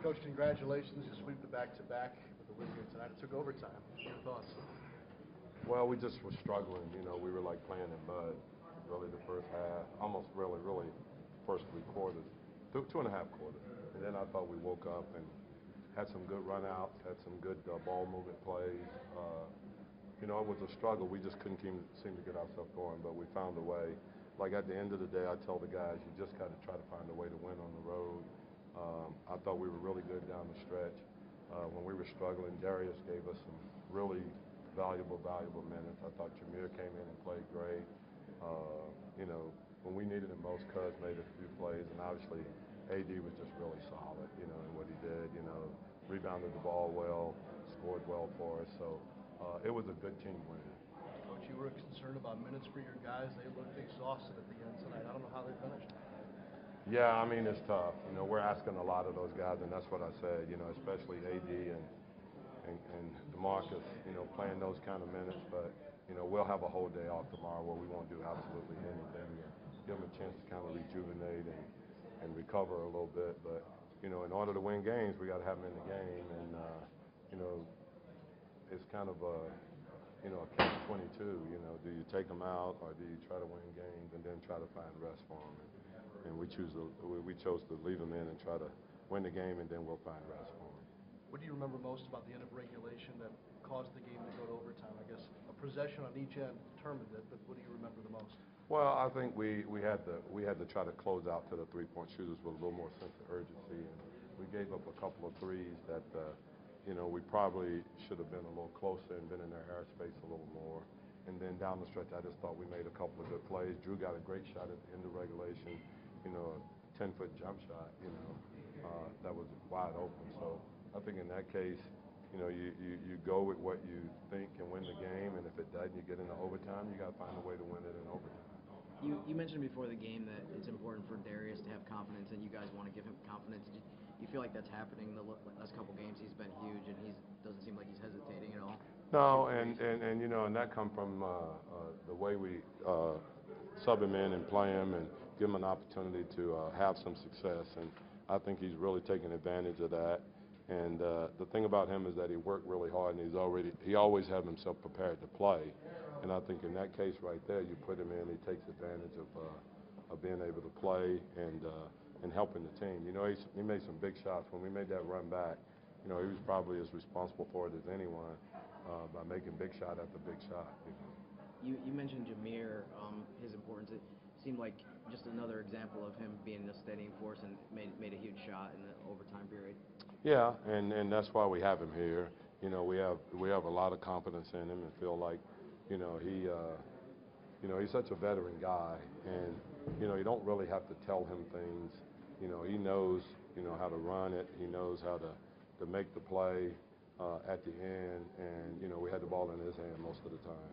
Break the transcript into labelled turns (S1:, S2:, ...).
S1: Coach, congratulations. You sweep the back-to-back with the win here tonight. It took overtime. Your thoughts?
S2: Well, we just were struggling. You know, we were like playing in mud, really, the first half, almost really, first 3 quarters, two and a half quarters. And then I thought we woke up and had some good run-outs, had some good ball movement plays. You know, it was a struggle. We just couldn't seem to get ourselves going, but we found a way. Like at the end of the day, I tell the guys, you just got to try to find a way to win on the road. I thought we were really good down the stretch. When we were struggling, Darius gave us some really valuable minutes. I thought Jameer came in and played great. You know, when we needed him most, Cuz made a few plays, and obviously AD was just really solid, you know, in what he did. You know, rebounded the ball well, scored well for us. So it was a good team win.
S1: Coach, you were concerned about minutes for your guys. They looked exhausted at the end tonight. I don't know how they finished.
S2: Yeah, I mean, it's tough. You know, we're asking a lot of those guys, and that's what I said, you know, especially AD and DeMarcus, you know, playing those kind of minutes. But, you know, we'll have a whole day off tomorrow where we won't do absolutely anything. Give them a chance to kind of rejuvenate and recover a little bit. But, you know, in order to win games, we got to have them in the game. And, you know, it's kind of a, you know, a catch-22. You know, do you take them out or do you try to win games and then try to find rest for them? And we chose to leave them in and try to win the game, and then we'll find rest for them.
S1: What do you remember most about the end of regulation that caused the game to go to overtime? I guess a possession on each end determined it, but what do you remember the most?
S2: Well, I think we had to try to close out to the three-point shooters with a little more sense of urgency, and we gave up a couple of threes that you know, we probably should have been a little closer and been in their airspace a little more. And then down the stretch, I just thought we made a couple of good plays. Drew got a great shot at the end of regulation. You know, a 10-foot jump shot, you know, that was wide open. So I think in that case, you know, you go with what you think can win the game, and if it doesn't, you get into overtime, you got to find a way to win it in overtime.
S3: You mentioned before the game that it's important for Darius to have confidence, and you guys want to give him confidence. Do you feel like that's happening the last couple games? He's been huge, and he doesn't seem like he's hesitating at all.
S2: No, and you know, and that come from the way we sub him in and play him and give him an opportunity to have some success. And I think he's really taken advantage of that. And the thing about him is that he worked really hard, and he always had himself prepared to play. And I think in that case right there, you put him in, he takes advantage of being able to play and helping the team. You know, he made some big shots. When we made that run back, you know, he was probably as responsible for it as anyone by making big shot after big shot. You know.
S3: You mentioned Jameer, his importance. It seemed like just another example of him being a steadying force and made a huge shot in the overtime period.
S2: Yeah, and that's why we have him here. You know, we have a lot of confidence in him and feel like, you know, he's such a veteran guy, and you know, you don't really have to tell him things. You know, he knows, you know, how to run it. He knows how to make the play at the end, and you know, we had the ball in his hand most of the time.